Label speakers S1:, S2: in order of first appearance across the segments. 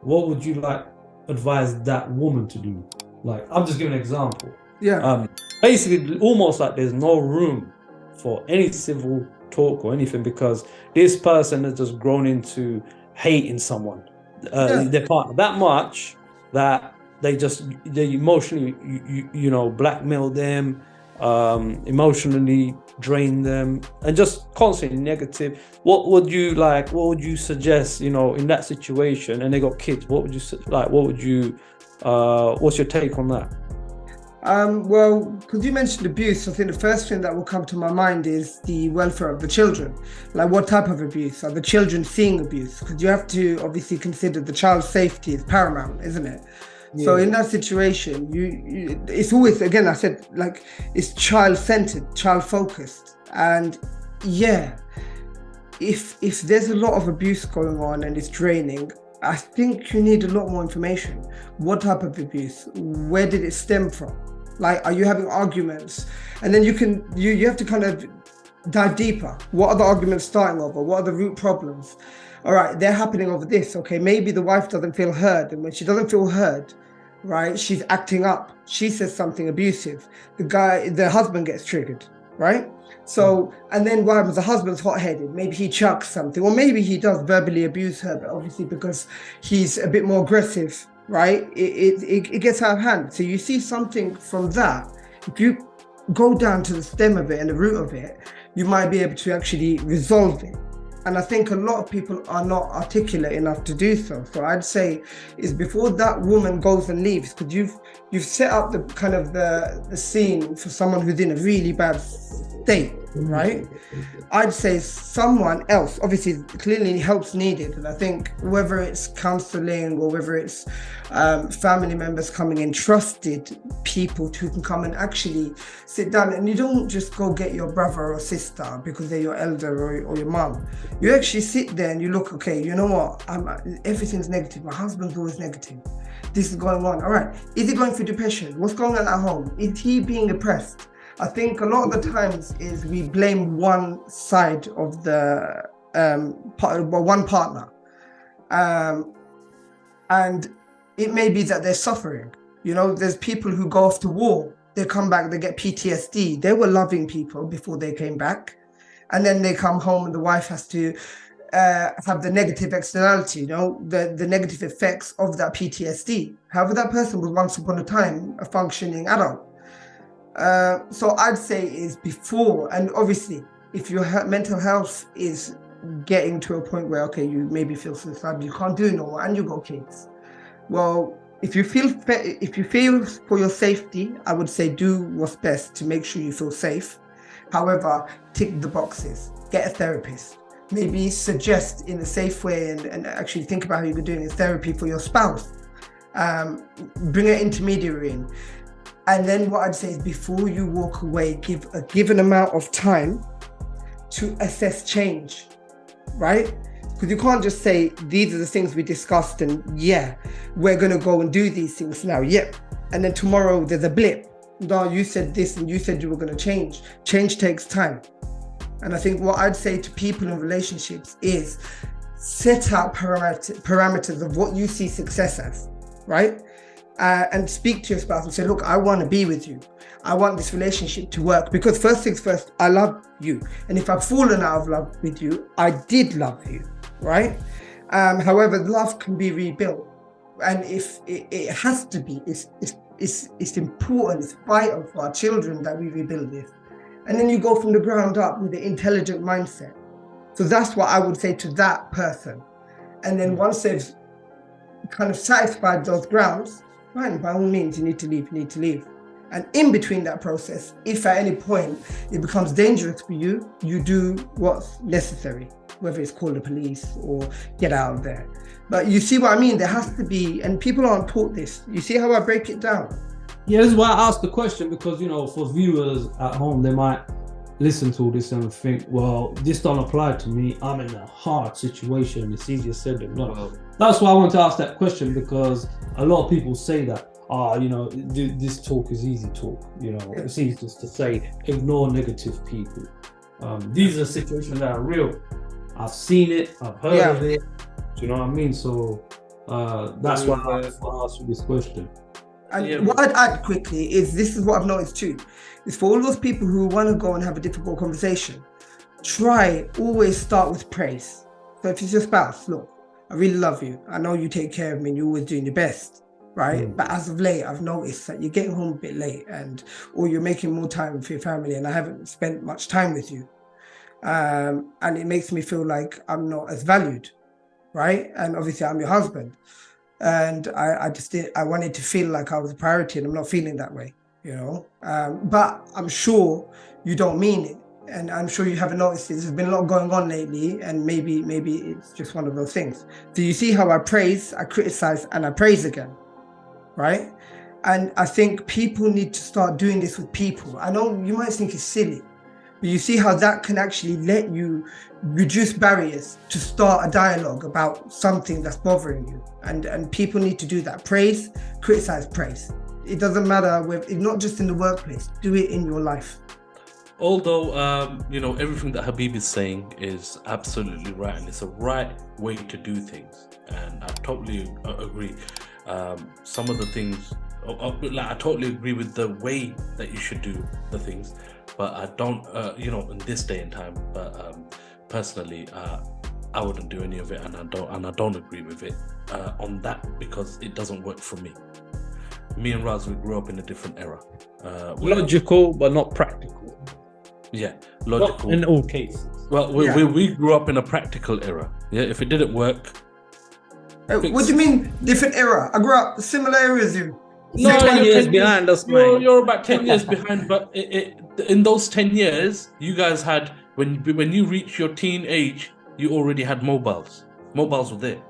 S1: what would you like advise that woman to do? Like, I'm just giving an example.
S2: Yeah.
S1: Basically, almost like there's no room for any civil talk or anything because this person has just grown into hating someone, their partner, that much that they emotionally, blackmail them, emotionally drain them, and just constantly negative. What would you suggest, in that situation? And they got kids. What would you like? What's your take on that?
S2: Well, because you mentioned abuse, I think the first thing that will come to my mind is the welfare of the children. Like, what type of abuse? Are the children seeing abuse? Because you have to obviously consider the child's safety is paramount, isn't it? Yeah. So in that situation, you it's always, again, I said, like, it's child-centered, child-focused. And yeah, if there's a lot of abuse going on and it's draining, I think you need a lot more information. What type of abuse? Where did it stem from? Like, are you having arguments? And then you have to kind of dive deeper. What are the arguments starting over? What are the root problems? All right, they're happening over this. Okay, maybe the wife doesn't feel heard. And when she doesn't feel heard, right, she's acting up. She says something abusive. The husband gets triggered, right? So, and then what happens? The husband's hot-headed. Maybe he chucks something, or maybe he does verbally abuse her, but obviously because he's a bit more aggressive, right? It gets out of hand. So you see something from that. If you go down to the stem of it and the root of it, you might be able to actually resolve it. And I think a lot of people are not articulate enough to do so. So I'd say is before that woman goes and leaves, because you've set up the kind of the scene for someone who's in a really bad state, right? I'd say someone else, obviously clearly help's needed. And I think whether it's counseling or whether it's family members coming in, trusted people who can come and actually sit down, and you don't just go get your brother or sister because they're your elder or your mom. You actually sit there and you look, okay, you know what? Everything's negative. My husband's always negative. This is going on. All right. Is he going through depression? What's going on at home? Is he being oppressed? I think a lot of the times is we blame one side of the one partner, and it may be that they're suffering. There's people who go off to war, they come back, they get PTSD. They were loving people before they came back, and then they come home and the wife has to have the negative externality, the negative effects of that PTSD. However, that person was once upon a time a functioning adult. So I'd say is before, and obviously if your mental health is getting to a point where, okay, you maybe feel suicidal, you can't do no more, and you got kids. Well, if you feel for your safety, I would say do what's best to make sure you feel safe. However, tick the boxes, get a therapist, maybe suggest in a safe way and actually think about how you could do therapy for your spouse. Bring an intermediary in. And then what I'd say is before you walk away, give a given amount of time to assess change, right? Because you can't just say, these are the things we discussed and yeah, we're going to go and do these things now. Yep. And then tomorrow there's a blip. No, you said this and you said you were going to change. Change takes time. And I think what I'd say to people in relationships is set out parameters of what you see success as, right? And speak to your spouse and say, look, I want to be with you. I want this relationship to work because first things first, I love you. And if I've fallen out of love with you, I did love you, right? However, love can be rebuilt. And if it has to be, it's important, it's vital for our children that we rebuild this. And then you go from the ground up with an intelligent mindset. So that's what I would say to that person. And then once they've kind of satisfied those grounds, right, by all means, you need to leave. And in between that process, if at any point it becomes dangerous for you, you do what's necessary, whether it's call the police or get out of there. But you see what I mean? There has to be, and people aren't taught this. You see how I break it down?
S1: Yeah, this is why I asked the question, because, for viewers at home, they might listen to this and think, well, this don't apply to me. I'm in a hard situation. It's easier said than done. Well, that's why I want to ask that question, because a lot of people say that, this talk is easy talk. It's easy just to say, ignore negative people. These are situations that are real. I've seen it, I've heard of it. Do you know what I mean? So That's why I asked you this question.
S2: And what I'd add quickly is, this is what I've noticed too, is for all those people who want to go and have a difficult conversation, always start with praise. So if it's your spouse, look, I really love you. I know you take care of me and you're always doing your best, right? But as of late, I've noticed that you're getting home a bit late, or you're making more time for your family, and I haven't spent much time with you. And it makes me feel like I'm not as valued, right? And obviously I'm your husband. And I wanted to feel like I was a priority, and I'm not feeling that way, but I'm sure you don't mean it, and I'm sure you haven't noticed it. There's been a lot going on lately, and maybe it's just one of those things. So you see how I praise, I criticize, and I praise again, right? And I think people need to start doing this with people. I know you might think it's silly, but you see how that can actually let you reduce barriers to start a dialogue about something that's bothering you. And people need to do that. Praise, criticize, praise. It doesn't matter it's not just in the workplace. Do it in your life.
S3: Although, everything that Habib is saying is absolutely right, and it's a right way to do things. And I totally agree. Some of the things, I totally agree with the way that you should do the things. But I don't, in this day and time. But personally, I wouldn't do any of it, and I don't agree with it on that, because it doesn't work for me. Me and Raz, we grew up in a different era.
S1: Logical, but not practical.
S3: Yeah, logical.
S1: Not in all cases.
S3: Well, we grew up in a practical era. Yeah, if it didn't work.
S2: What do you mean different era? I grew up similar era as you.
S1: No, 10 years behind us, man.
S3: You're about 10 years behind, but in those 10 years, you guys had, when you reached your teen age, you already had mobiles. Mobiles were there.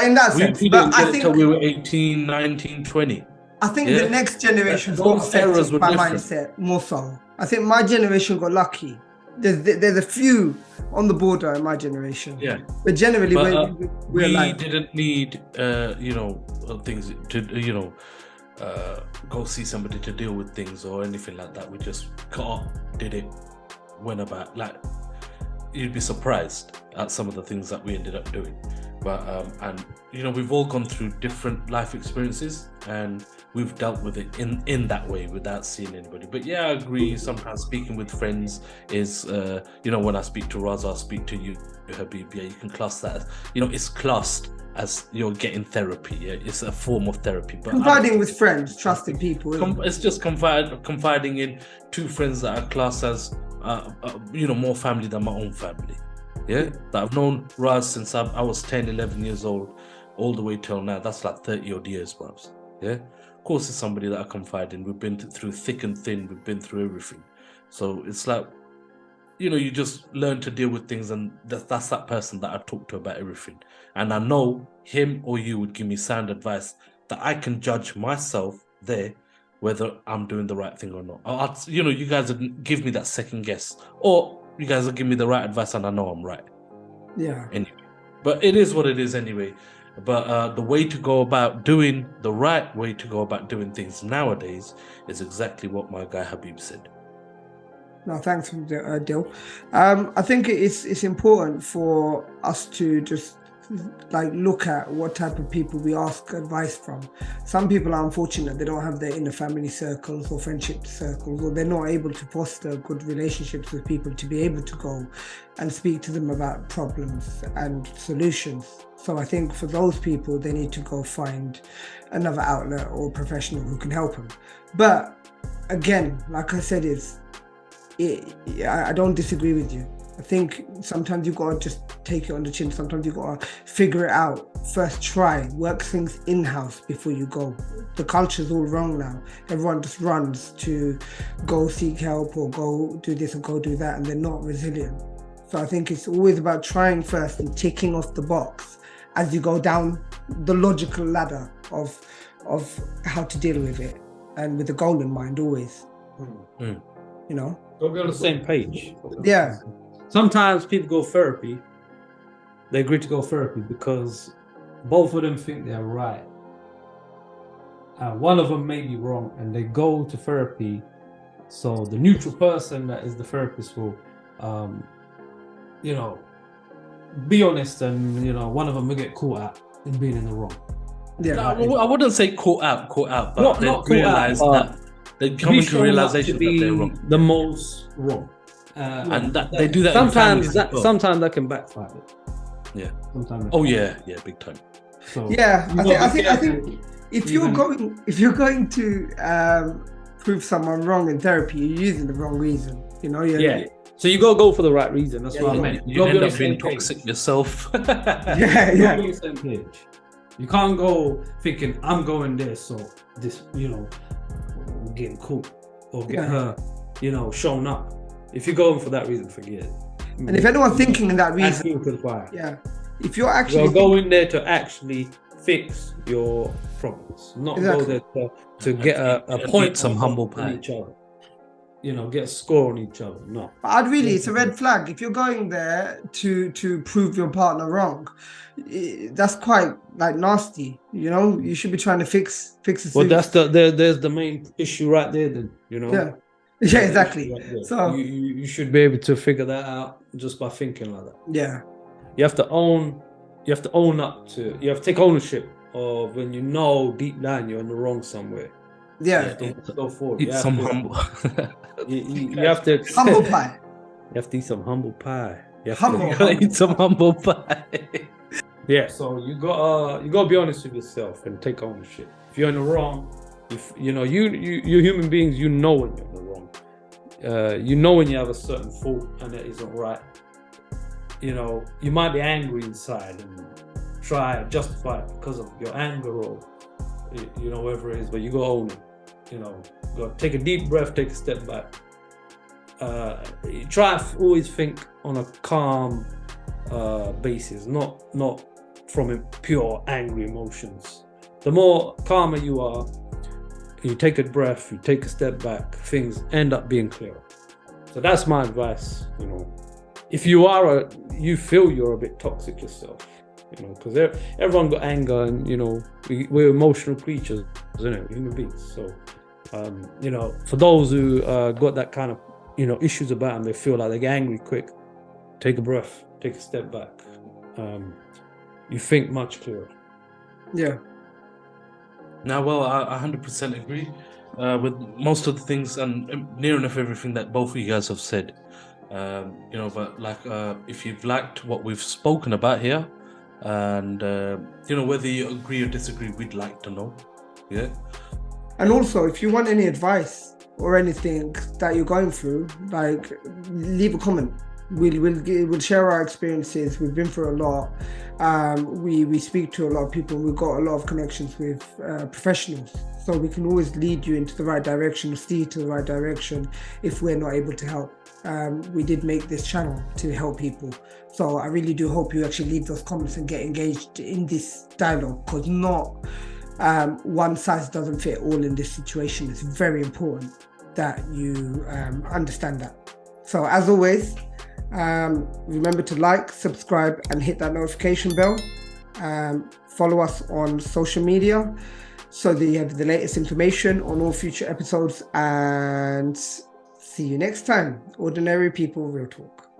S2: In that sense,
S3: we didn't get it till we were 18, 19, 20.
S2: I think the next generation got affected by mindset more so. I think my generation got lucky. There's a few on the border in my generation.
S3: Yeah.
S2: But generally,
S3: we didn't need, things to, go see somebody to deal with things or anything like that. We just got up, did it, went about. Like, you'd be surprised at some of the things that we ended up doing. But we've all gone through different life experiences, and we've dealt with it in that way without seeing anybody. But yeah, I agree. Sometimes speaking with friends is, when I speak to Raz, I'll speak to you, Habib. Yeah, you can class that as, it's classed as you're getting therapy. Yeah, it's a form of therapy. But
S2: confiding with friends, trusting people.
S3: It's just confiding in two friends that are classed as, more family than my own family. Yeah, that I've known Raz since I was 10, 11 years old, all the way till now. That's like 30 odd years, perhaps. Yeah, of course, it's somebody that I confide in. We've been through thick and thin. We've been through everything. So it's like, you just learn to deal with things, and that's that person that I talk to about everything. And I know him or you would give me sound advice that I can judge myself there, whether I'm doing the right thing or not. You guys would give me that second guess, or you guys will give me the right advice and I know I'm right.
S2: Yeah.
S3: Anyway, but it is what it is anyway. But the way to go about doing, the right way to go about doing things nowadays is exactly what my guy Habib said.
S2: No, thanks, Dill. I think it's important for us to just look at what type of people we ask advice from. Some people are unfortunate; they don't have their inner family circles or friendship circles, or they're not able to foster good relationships with people to be able to go and speak to them about problems and solutions. So I think for those people, they need to go find another outlet or professional who can help them. But again, like I said, I don't disagree with you. I think sometimes you gotta just take it on the chin. Sometimes you gotta figure it out. First try, work things in-house before you go. The culture's all wrong now. Everyone just runs to go seek help or go do this or go do that, and they're not resilient. So I think it's always about trying first and ticking off the box as you go down the logical ladder of how to deal with it, and with the goal in mind always.
S1: Don't be on the same page.
S2: Yeah.
S1: Sometimes people go therapy. They agree to go therapy because both of them think they're right. One of them may be wrong, and they go to therapy. So the neutral person that is the therapist will, be honest, and one of them will get caught out in being in the wrong.
S2: Yeah.
S3: No, I wouldn't say caught out, but
S1: Not
S3: they
S1: caught
S3: realize
S1: out,
S3: that they come into realization that they're wrong.
S1: The most wrong.
S3: And that they do that in families as well.
S1: Sometimes that can backfire.
S3: Yeah.
S1: Sometimes.
S3: Oh yeah, big time.
S1: So,
S2: Yeah, I think if you're going to prove someone wrong in therapy, you're using the wrong reason. You know.
S1: Yeah. So you gotta go for the right reason. That's what I mean.
S3: You end up being toxic yourself.
S2: Yeah.
S1: Be on the same page. You can't go thinking I'm going there, so this, getting caught or get her, shown up. If you're going for that reason, forget it.
S2: And if anyone's thinking in that reason, if you're actually
S1: going there to actually fix your problems, not go there to get a point,
S3: some humble pie.
S1: Each other. Get a score on each other. No.
S2: But it's a red flag. If you're going there to prove your partner wrong, that's quite nasty. You should be trying to fix the
S1: Well, there's the main issue right there. Then
S2: Yeah, exactly.
S1: Right,
S2: so
S1: you should be able to figure that out just by thinking like that.
S2: Yeah.
S1: You have to own up to. You have to take ownership of when deep down you're in the wrong somewhere.
S2: Yeah.
S1: Go forward.
S3: Eat some humble.
S1: You have to
S2: humble pie.
S1: You have to eat some humble pie.
S3: You gotta eat some humble pie.
S1: Yeah. So you gotta be honest with yourself and take ownership. If you're in the wrong, you're human beings. You know when you're in the wrong. When you have a certain fault and it isn't right. You might be angry inside and try to justify it because of your anger or whatever it is, but you go own it. Go take a deep breath, take a step back. Try to always think on a calm basis, not from pure angry emotions. The more calmer you are, you take a breath, you take a step back, things end up being clearer. So that's my advice. If you feel you're a bit toxic yourself, because everyone got anger, and we're emotional creatures, human beings. So for those who got that kind of issues about them, they feel like they get angry quick, take a breath, take a step back. You think much clearer.
S2: Yeah.
S3: Now, well, I 100% agree with most of the things and near enough everything that both of you guys have said. But if you've liked what we've spoken about here, and whether you agree or disagree, we'd like to know. Yeah.
S2: And also, if you want any advice or anything that you're going through, leave a comment. We'll share our experiences. We've been through a lot. We speak to a lot of people. We've got a lot of connections with professionals, so we can always lead you into the right direction, steer you to the right direction if we're not able to help. We did make this channel to help people, so I really do hope you actually leave those comments and get engaged in this dialogue, because not one size doesn't fit all in this situation. It's very important that you understand that. So as always, remember to like, subscribe, and hit that notification bell. Follow us on social media so that you have the latest information on all future episodes, and see you next time. Ordinary People, Real Talk.